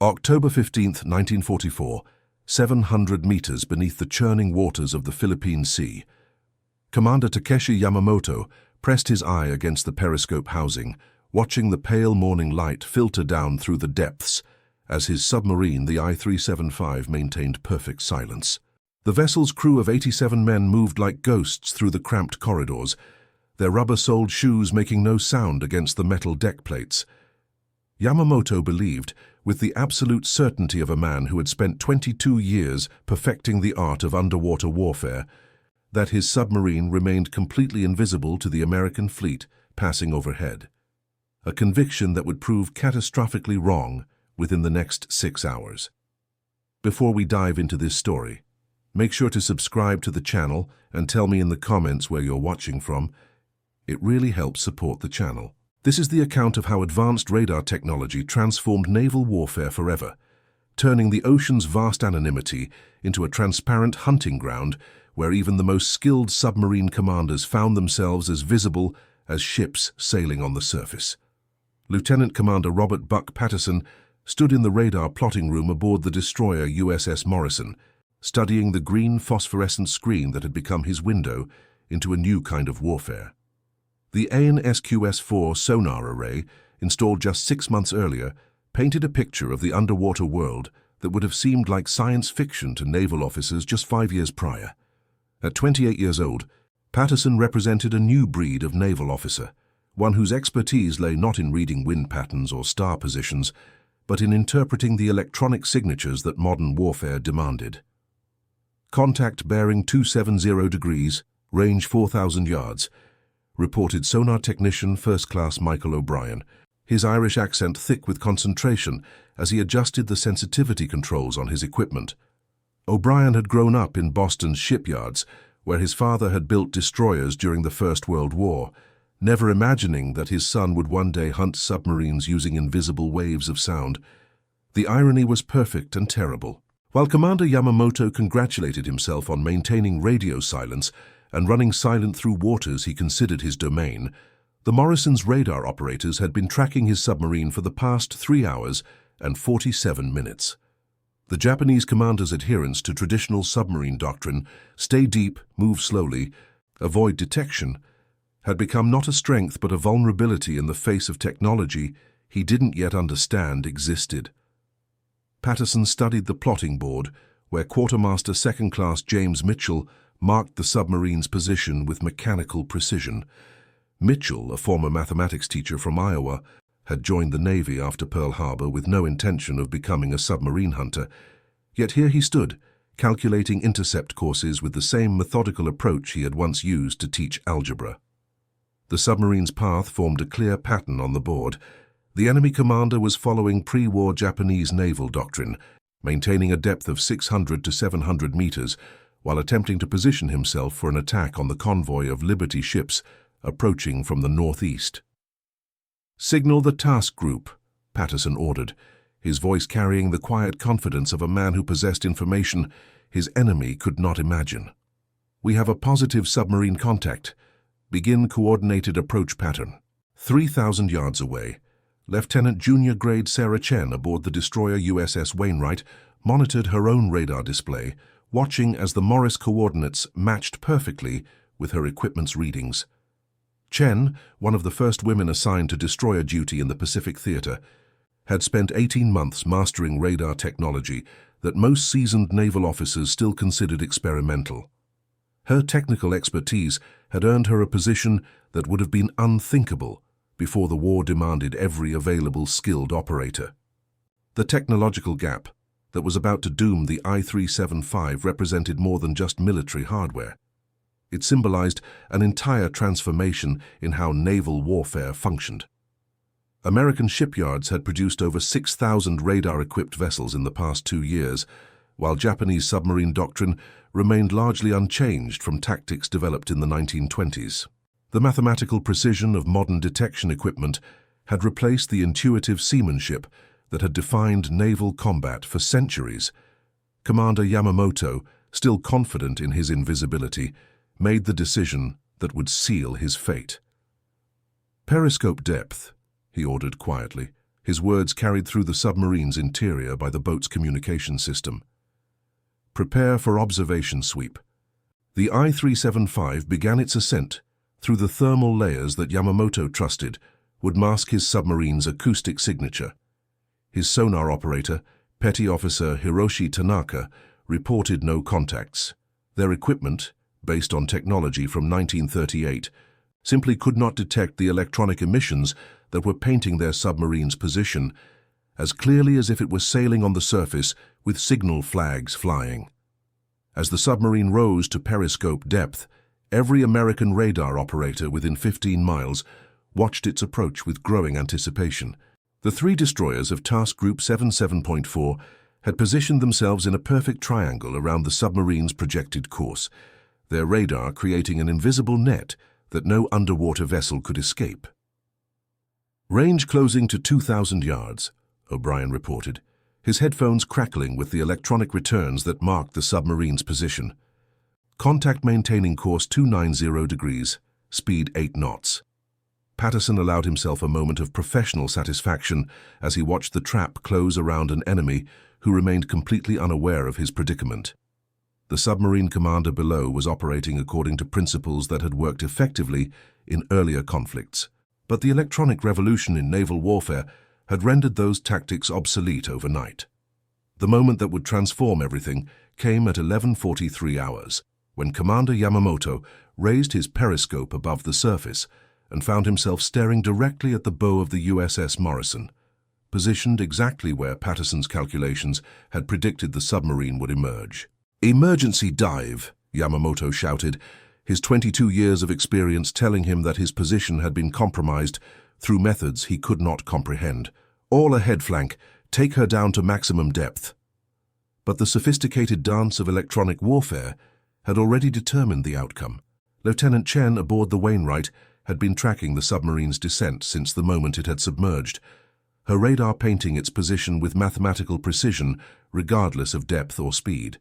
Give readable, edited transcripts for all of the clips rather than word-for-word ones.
October 15, 1944, 700 meters beneath the churning waters of the Philippine Sea. Commander Takeshi Yamamoto pressed his eye against the periscope housing, watching the pale morning light filter down through the depths as his submarine, the I-375, maintained perfect silence. The vessel's crew of 87 men moved like ghosts through the cramped corridors, their rubber-soled shoes making no sound against the metal deck plates. Yamamoto believed, with the absolute certainty of a man who had spent 22 years perfecting the art of underwater warfare, that his submarine remained completely invisible to the American fleet passing overhead. A conviction that would prove catastrophically wrong within the next 6 hours. Before we dive into this story, make sure to subscribe to the channel and tell me in the comments where you're watching from. It really helps support the channel. This is the account of how advanced radar technology transformed naval warfare forever, turning the ocean's vast anonymity into a transparent hunting ground where even the most skilled submarine commanders found themselves as visible as ships sailing on the surface. Lieutenant Commander Robert "Buck" Patterson stood in the radar plotting room aboard the destroyer USS Morrison, studying the green phosphorescent screen that had become his window into a new kind of warfare. The AN/SQS-4 sonar array, installed just 6 months earlier, painted a picture of the underwater world that would have seemed like science fiction to naval officers just 5 years prior. At 28 years old, Patterson represented a new breed of naval officer, one whose expertise lay not in reading wind patterns or star positions, but in interpreting the electronic signatures that modern warfare demanded. Contact bearing 270 degrees, range 4,000 yards, reported sonar technician First Class Michael O'Brien, his Irish accent thick with concentration as he adjusted the sensitivity controls on his equipment. O'Brien had grown up in Boston's shipyards, where his father had built destroyers during the First World War, never imagining that his son would one day hunt submarines using invisible waves of sound. The irony was perfect and terrible. While Commander Yamamoto congratulated himself on maintaining radio silence and running silent through waters he considered his domain, the Morrison's radar operators had been tracking his submarine for the past 3 hours and 47 minutes. The Japanese commander's adherence to traditional submarine doctrine, stay deep, move slowly, avoid detection, had become not a strength but a vulnerability in the face of technology he didn't yet understand existed. Patterson studied the plotting board, where Quartermaster Second Class James Mitchell marked the submarine's position with mechanical precision. Mitchell, a former mathematics teacher from Iowa, had joined the Navy after Pearl Harbor with no intention of becoming a submarine hunter. Yet here he stood, calculating intercept courses with the same methodical approach he had once used to teach algebra. The submarine's path formed a clear pattern on the board. The enemy commander was following pre-war Japanese naval doctrine, maintaining a depth of 600 to 700 meters, while attempting to position himself for an attack on the convoy of Liberty ships approaching from the northeast. "Signal the task group," Patterson ordered, his voice carrying the quiet confidence of a man who possessed information his enemy could not imagine. "We have a positive submarine contact. Begin coordinated approach pattern." 3,000 yards away, Lieutenant Junior Grade Sarah Chen aboard the destroyer USS Wainwright monitored her own radar display, watching as the Morris coordinates matched perfectly with her equipment's readings. Chen, one of the first women assigned to destroyer duty in the Pacific Theater, had spent 18 months mastering radar technology that most seasoned naval officers still considered experimental. Her technical expertise had earned her a position that would have been unthinkable before the war demanded every available skilled operator. The technological gap that was about to doom the I-375 represented more than just military hardware. It symbolized an entire transformation in how naval warfare functioned. American shipyards had produced over 6,000 radar-equipped vessels in the past 2 years, while Japanese submarine doctrine remained largely unchanged from tactics developed in the 1920s. The mathematical precision of modern detection equipment had replaced the intuitive seamanship that had defined naval combat for centuries. Commander Yamamoto, still confident in his invisibility, made the decision that would seal his fate. "Periscope depth," he ordered quietly, his words carried through the submarine's interior by the boat's communication system. Prepare for observation sweep. The I-375 began its ascent through the thermal layers that Yamamoto trusted would mask his submarine's acoustic signature. His sonar operator, Petty Officer Hiroshi Tanaka, reported no contacts. Their equipment, based on technology from 1938, simply could not detect the electronic emissions that were painting their submarine's position as clearly as if it was sailing on the surface with signal flags flying. As the submarine rose to periscope depth, every American radar operator within 15 miles watched its approach with growing anticipation. The three destroyers of Task Group 77.4 had positioned themselves in a perfect triangle around the submarine's projected course, their radar creating an invisible net that no underwater vessel could escape. Range closing to 2,000 yards, O'Brien reported, his headphones crackling with the electronic returns that marked the submarine's position. Contact maintaining course 290 degrees, speed 8 knots. Patterson allowed himself a moment of professional satisfaction as he watched the trap close around an enemy who remained completely unaware of his predicament. The submarine commander below was operating according to principles that had worked effectively in earlier conflicts, but the electronic revolution in naval warfare had rendered those tactics obsolete overnight. The moment that would transform everything came at 11:43 hours, when Commander Yamamoto raised his periscope above the surface and found himself staring directly at the bow of the USS Morrison, positioned exactly where Patterson's calculations had predicted the submarine would emerge. "Emergency dive," Yamamoto shouted, his 22 years of experience telling him that his position had been compromised through methods he could not comprehend. "All ahead flank, take her down to maximum depth." But the sophisticated dance of electronic warfare had already determined the outcome. Lieutenant Chen aboard the Wainwright had been tracking the submarine's descent since the moment it had submerged, her radar painting its position with mathematical precision regardless of depth or speed.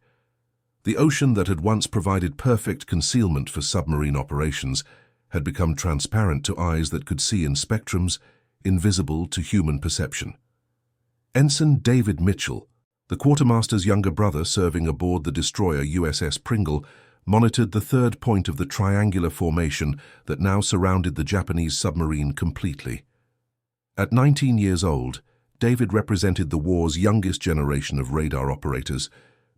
The ocean that had once provided perfect concealment for submarine operations had become transparent to eyes that could see in spectrums invisible to human perception. Ensign David Mitchell, the quartermaster's younger brother serving aboard the destroyer USS Pringle, monitored the third point of the triangular formation that now surrounded the Japanese submarine completely. At 19 years old, David represented the war's youngest generation of radar operators,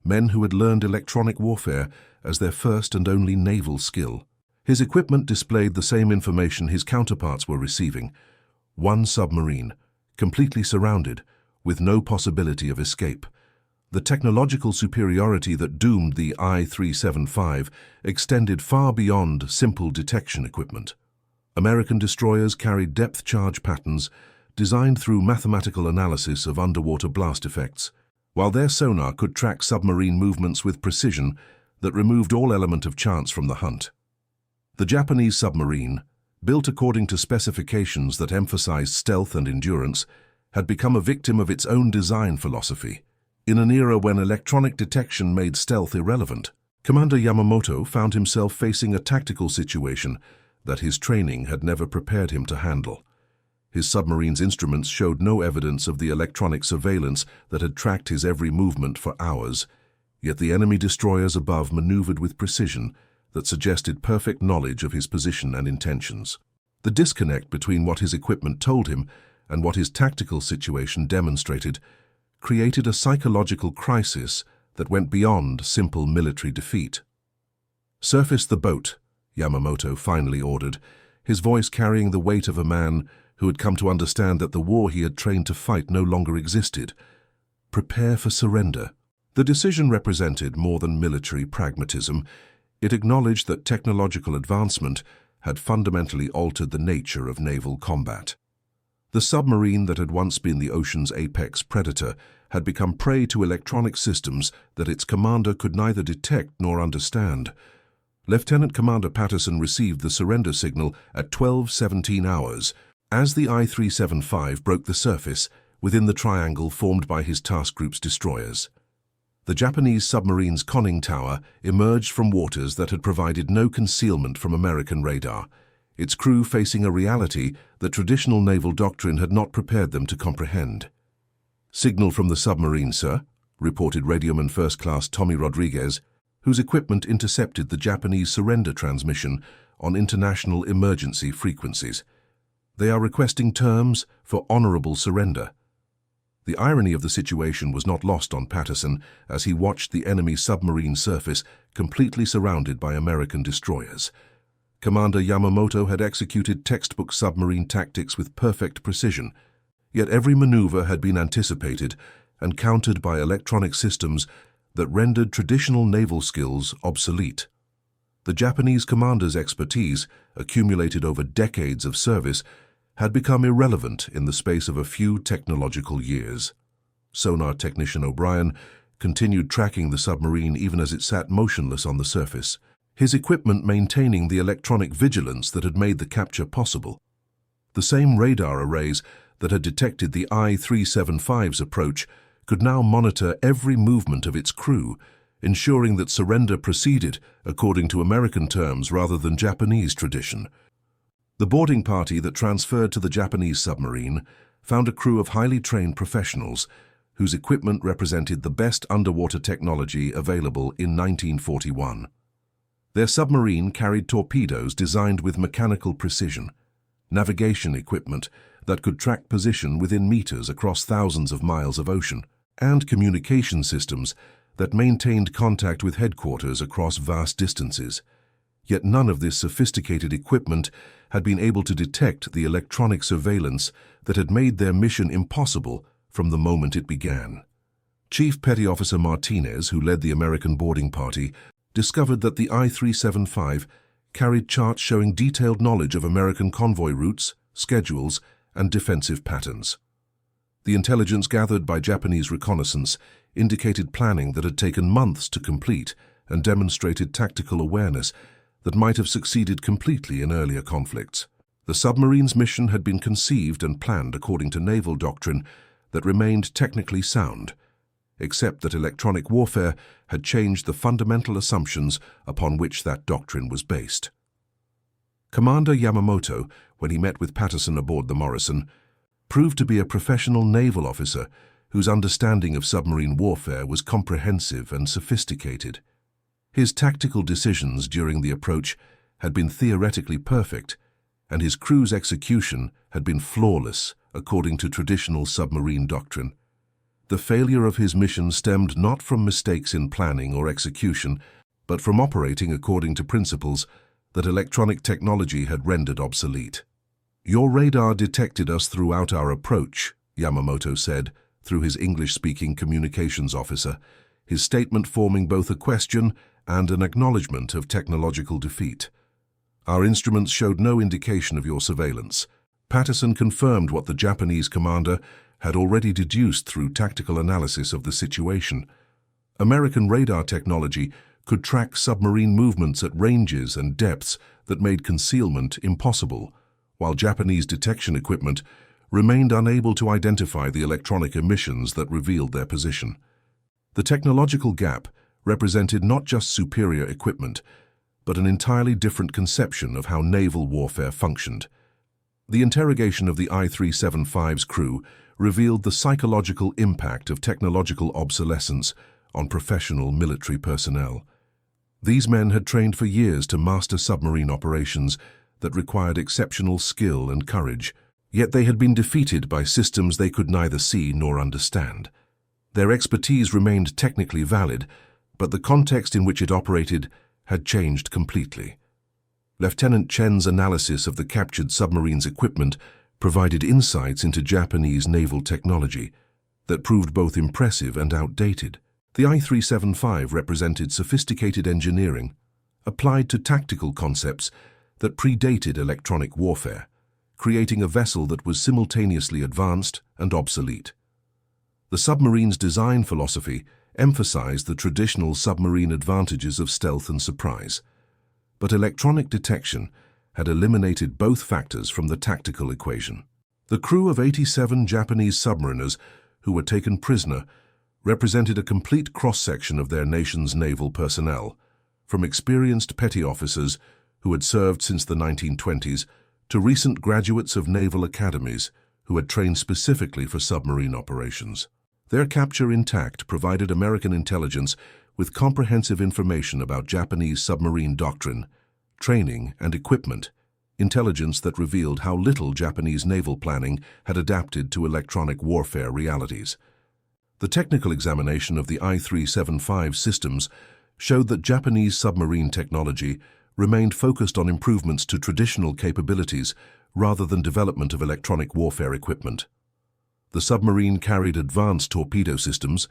men who had learned electronic warfare as their first and only naval skill. His equipment displayed the same information his counterparts were receiving: one submarine, completely surrounded, with no possibility of escape. The technological superiority that doomed the I-375 extended far beyond simple detection equipment. American destroyers carried depth charge patterns designed through mathematical analysis of underwater blast effects, while their sonar could track submarine movements with precision that removed all element of chance from the hunt. The Japanese submarine, built according to specifications that emphasized stealth and endurance, had become a victim of its own design philosophy. In an era when electronic detection made stealth irrelevant, Commander Yamamoto found himself facing a tactical situation that his training had never prepared him to handle. His submarine's instruments showed no evidence of the electronic surveillance that had tracked his every movement for hours, yet the enemy destroyers above maneuvered with precision that suggested perfect knowledge of his position and intentions. The disconnect between what his equipment told him and what his tactical situation demonstrated created a psychological crisis that went beyond simple military defeat. "Surface the boat," Yamamoto finally ordered, his voice carrying the weight of a man who had come to understand that the war he had trained to fight no longer existed. "Prepare for surrender." The decision represented more than military pragmatism. It acknowledged that technological advancement had fundamentally altered the nature of naval combat. The submarine that had once been the ocean's apex predator had become prey to electronic systems that its commander could neither detect nor understand. Lieutenant Commander Patterson received the surrender signal at 12:17 hours, as the I-375 broke the surface within the triangle formed by his task group's destroyers. The Japanese submarine's conning tower emerged from waters that had provided no concealment from American radar, its crew facing a reality that traditional naval doctrine had not prepared them to comprehend. "Signal from the submarine, sir," reported radioman First Class Tommy Rodriguez, whose equipment intercepted the Japanese surrender transmission on international emergency frequencies. "They are requesting terms for honorable surrender." The irony of the situation was not lost on Patterson as he watched the enemy submarine surface completely surrounded by American destroyers. Commander Yamamoto had executed textbook submarine tactics with perfect precision, yet every maneuver had been anticipated and countered by electronic systems that rendered traditional naval skills obsolete. The Japanese commander's expertise, accumulated over decades of service, had become irrelevant in the space of a few technological years. Sonar technician O'Brien continued tracking the submarine even as it sat motionless on the surface, his equipment maintaining the electronic vigilance that had made the capture possible. The same radar arrays that had detected the I-375's approach could now monitor every movement of its crew, ensuring that surrender proceeded according to American terms rather than Japanese tradition. The boarding party that transferred to the Japanese submarine found a crew of highly trained professionals whose equipment represented the best underwater technology available in 1941. Their submarine carried torpedoes designed with mechanical precision, navigation equipment that could track position within meters across thousands of miles of ocean, and communication systems that maintained contact with headquarters across vast distances. Yet none of this sophisticated equipment had been able to detect the electronic surveillance that had made their mission impossible from the moment it began. Chief Petty Officer Martinez, who led the American boarding party, discovered that the I-375 carried charts showing detailed knowledge of American convoy routes, schedules, and defensive patterns. The intelligence gathered by Japanese reconnaissance indicated planning that had taken months to complete and demonstrated tactical awareness that might have succeeded completely in earlier conflicts. The submarine's mission had been conceived and planned according to naval doctrine that remained technically sound, except that electronic warfare had changed the fundamental assumptions upon which that doctrine was based. Commander Yamamoto, when he met with Patterson aboard the Morrison, proved to be a professional naval officer whose understanding of submarine warfare was comprehensive and sophisticated. His tactical decisions during the approach had been theoretically perfect, and his crew's execution had been flawless according to traditional submarine doctrine. The failure of his mission stemmed not from mistakes in planning or execution, but from operating according to principles that electronic technology had rendered obsolete. "Your radar detected us throughout our approach," Yamamoto said through his English-speaking communications officer, his statement forming both a question and an acknowledgement of technological defeat. "Our instruments showed no indication of your surveillance." Patterson confirmed what the Japanese commander had already deduced through tactical analysis of the situation. American radar technology could track submarine movements at ranges and depths that made concealment impossible, while Japanese detection equipment remained unable to identify the electronic emissions that revealed their position. The technological gap represented not just superior equipment, but an entirely different conception of how naval warfare functioned. The interrogation of the I-375's crew revealed the psychological impact of technological obsolescence on professional military personnel. These men had trained for years to master submarine operations that required exceptional skill and courage, yet they had been defeated by systems they could neither see nor understand. Their expertise remained technically valid, but the context in which it operated had changed completely. Lieutenant Chen's analysis of the captured submarine's equipment provided insights into Japanese naval technology that proved both impressive and outdated. The I-375 represented sophisticated engineering applied to tactical concepts that predated electronic warfare, creating a vessel that was simultaneously advanced and obsolete. The submarine's design philosophy emphasized the traditional submarine advantages of stealth and surprise, but electronic detection had eliminated both factors from the tactical equation. The crew of 87 Japanese submariners who were taken prisoner represented a complete cross-section of their nation's naval personnel, from experienced petty officers who had served since the 1920s, to recent graduates of naval academies who had trained specifically for submarine operations. Their capture intact provided American intelligence with comprehensive information about Japanese submarine doctrine, training, and equipment, intelligence that revealed how little Japanese naval planning had adapted to electronic warfare realities. The technical examination of the I-375 systems showed that Japanese submarine technology remained focused on improvements to traditional capabilities rather than development of electronic warfare equipment. The submarine carried advanced torpedo systems,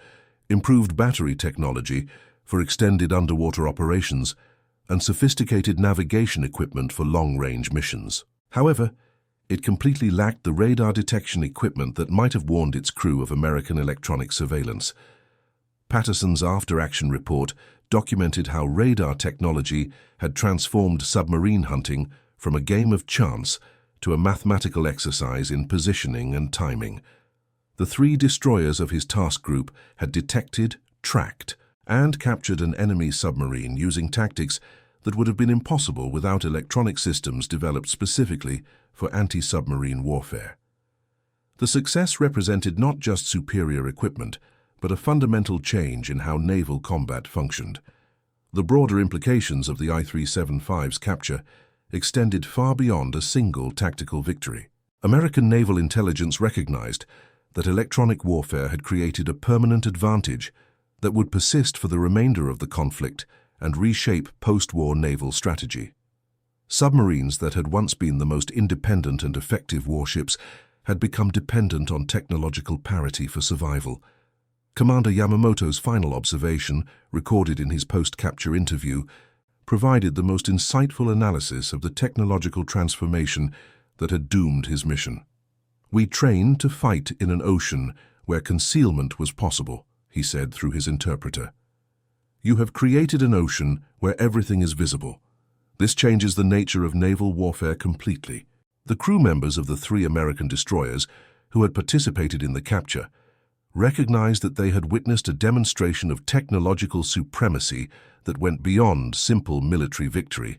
improved battery technology for extended underwater operations, and sophisticated navigation equipment for long-range missions. However, it completely lacked the radar detection equipment that might have warned its crew of American electronic surveillance. Patterson's after-action report documented how radar technology had transformed submarine hunting from a game of chance to a mathematical exercise in positioning and timing. The 3 destroyers of his task group had detected, tracked, and captured an enemy submarine using tactics that would have been impossible without electronic systems developed specifically for anti-submarine warfare. The success represented not just superior equipment, but a fundamental change in how naval combat functioned. The broader implications of the I-375's capture extended far beyond a single tactical victory. American naval intelligence recognized that electronic warfare had created a permanent advantage that would persist for the remainder of the conflict and reshape post-war naval strategy. Submarines that had once been the most independent and effective warships had become dependent on technological parity for survival. Commander Yamamoto's final observation, recorded in his post-capture interview, provided the most insightful analysis of the technological transformation that had doomed his mission. "We trained to fight in an ocean where concealment was possible," he said through his interpreter. "You have created an ocean where everything is visible. This changes the nature of naval warfare completely." The crew members of the 3 American destroyers who had participated in the capture recognized that they had witnessed a demonstration of technological supremacy that went beyond simple military victory.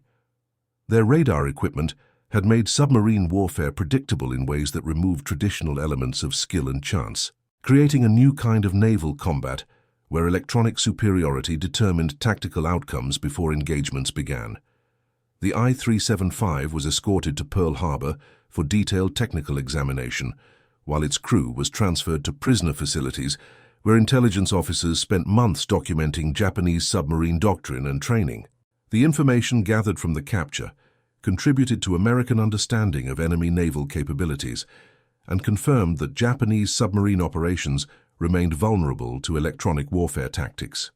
Their radar equipment had made submarine warfare predictable in ways that removed traditional elements of skill and chance, creating a new kind of naval combat where electronic superiority determined tactical outcomes before engagements began. The I-375 was escorted to Pearl Harbor for detailed technical examination, while its crew was transferred to prisoner facilities where intelligence officers spent months documenting Japanese submarine doctrine and training. The information gathered from the capture contributed to American understanding of enemy naval capabilities and confirmed that Japanese submarine operations remained vulnerable to electronic warfare tactics.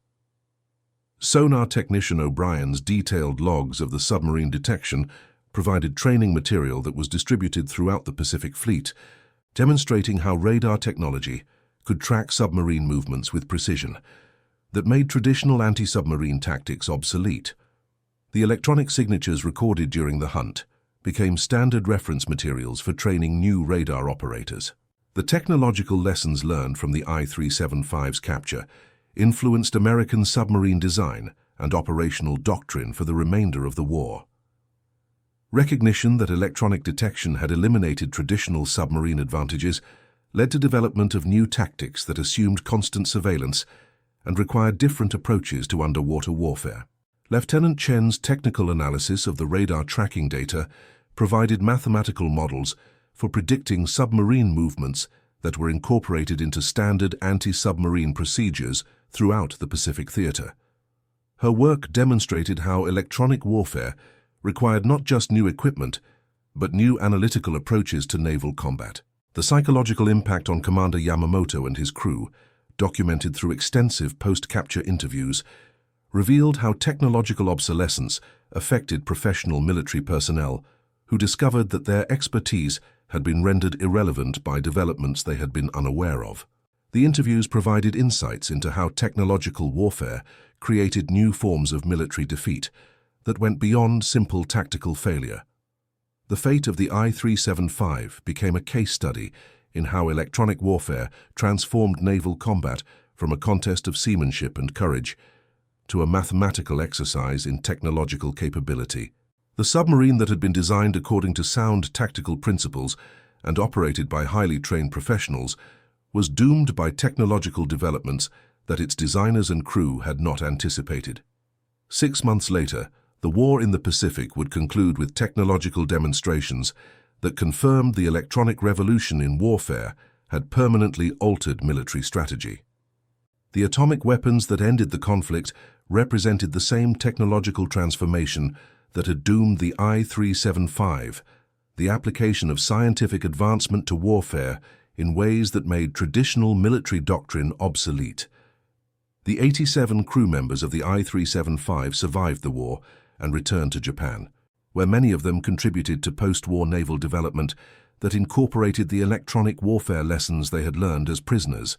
Sonar technician O'Brien's detailed logs of the submarine detection provided training material that was distributed throughout the Pacific Fleet, demonstrating how radar technology could track submarine movements with precision that made traditional anti-submarine tactics obsolete. The electronic signatures recorded during the hunt became standard reference materials for training new radar operators. The technological lessons learned from the I-375's capture influenced American submarine design and operational doctrine for the remainder of the war. Recognition that electronic detection had eliminated traditional submarine advantages led to development of new tactics that assumed constant surveillance and required different approaches to underwater warfare. Lieutenant Chen's technical analysis of the radar tracking data provided mathematical models for predicting submarine movements that were incorporated into standard anti-submarine procedures throughout the Pacific Theater. Her work demonstrated how electronic warfare required not just new equipment, but new analytical approaches to naval combat. The psychological impact on Commander Yamamoto and his crew, documented through extensive post-capture interviews, revealed how technological obsolescence affected professional military personnel who discovered that their expertise had been rendered irrelevant by developments they had been unaware of. The interviews provided insights into how technological warfare created new forms of military defeat that went beyond simple tactical failure. The fate of the I-375 became a case study in how electronic warfare transformed naval combat from a contest of seamanship and courage to a mathematical exercise in technological capability. The submarine that had been designed according to sound tactical principles and operated by highly trained professionals was doomed by technological developments that its designers and crew had not anticipated. 6 months later, the war in the Pacific would conclude with technological demonstrations that confirmed the electronic revolution in warfare had permanently altered military strategy. The atomic weapons that ended the conflict represented the same technological transformation that had doomed the I-375, the application of scientific advancement to warfare in ways that made traditional military doctrine obsolete. The 87 crew members of the I-375 survived the war and returned to Japan, where many of them contributed to post-war naval development that incorporated the electronic warfare lessons they had learned as prisoners.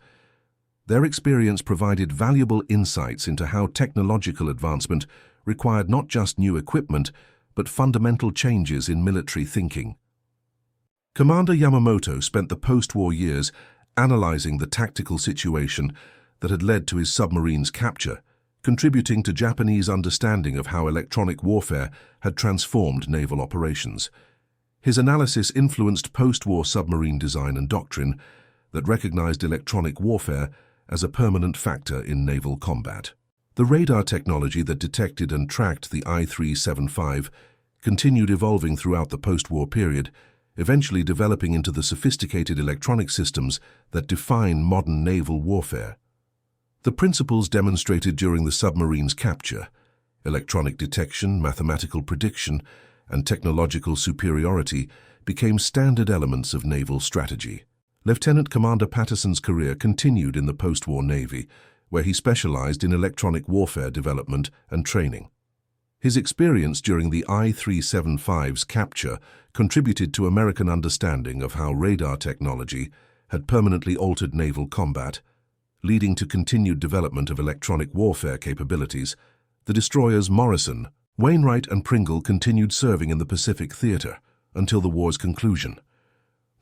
Their experience provided valuable insights into how technological advancement required not just new equipment, but fundamental changes in military thinking. Commander Yamamoto spent the post-war years analyzing the tactical situation that had led to his submarine's capture, contributing to Japanese understanding of how electronic warfare had transformed naval operations. His analysis influenced post-war submarine design and doctrine that recognized electronic warfare as a permanent factor in naval combat. The radar technology that detected and tracked the I-375 continued evolving throughout the post-war period, eventually developing into the sophisticated electronic systems that define modern naval warfare. The principles demonstrated during the submarine's capture, electronic detection, mathematical prediction, and technological superiority, became standard elements of naval strategy. Lieutenant Commander Patterson's career continued in the post-war Navy, where he specialized in electronic warfare development and training. His experience during the I-375's capture contributed to American understanding of how radar technology had permanently altered naval combat, leading to continued development of electronic warfare capabilities. The destroyers Morrison, Wainwright, and Pringle continued serving in the Pacific theater until the war's conclusion,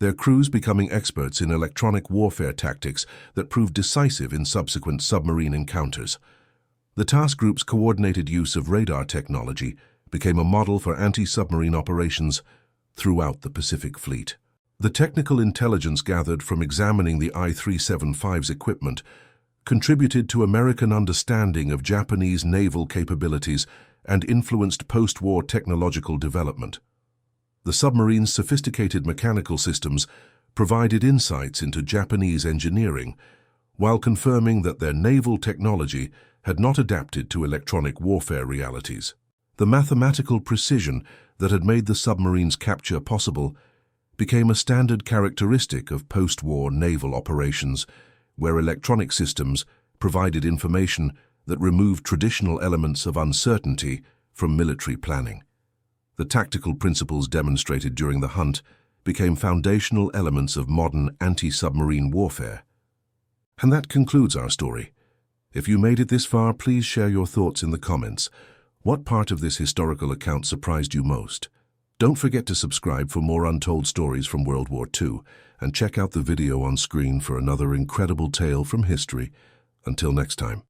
their crews becoming experts in electronic warfare tactics that proved decisive in subsequent submarine encounters. The task group's coordinated use of radar technology became a model for anti-submarine operations throughout the Pacific Fleet. The technical intelligence gathered from examining the I-375's equipment contributed to American understanding of Japanese naval capabilities and influenced post-war technological development. The submarine's sophisticated mechanical systems provided insights into Japanese engineering, while confirming that their naval technology had not adapted to electronic warfare realities. The mathematical precision that had made the submarine's capture possible became a standard characteristic of post-war naval operations, where electronic systems provided information that removed traditional elements of uncertainty from military planning. The tactical principles demonstrated during the hunt became foundational elements of modern anti-submarine warfare. And that concludes our story. If you made it this far, please share your thoughts in the comments. What part of this historical account surprised you most? Don't forget to subscribe for more untold stories from World War II, and check out the video on screen for another incredible tale from history. Until next time.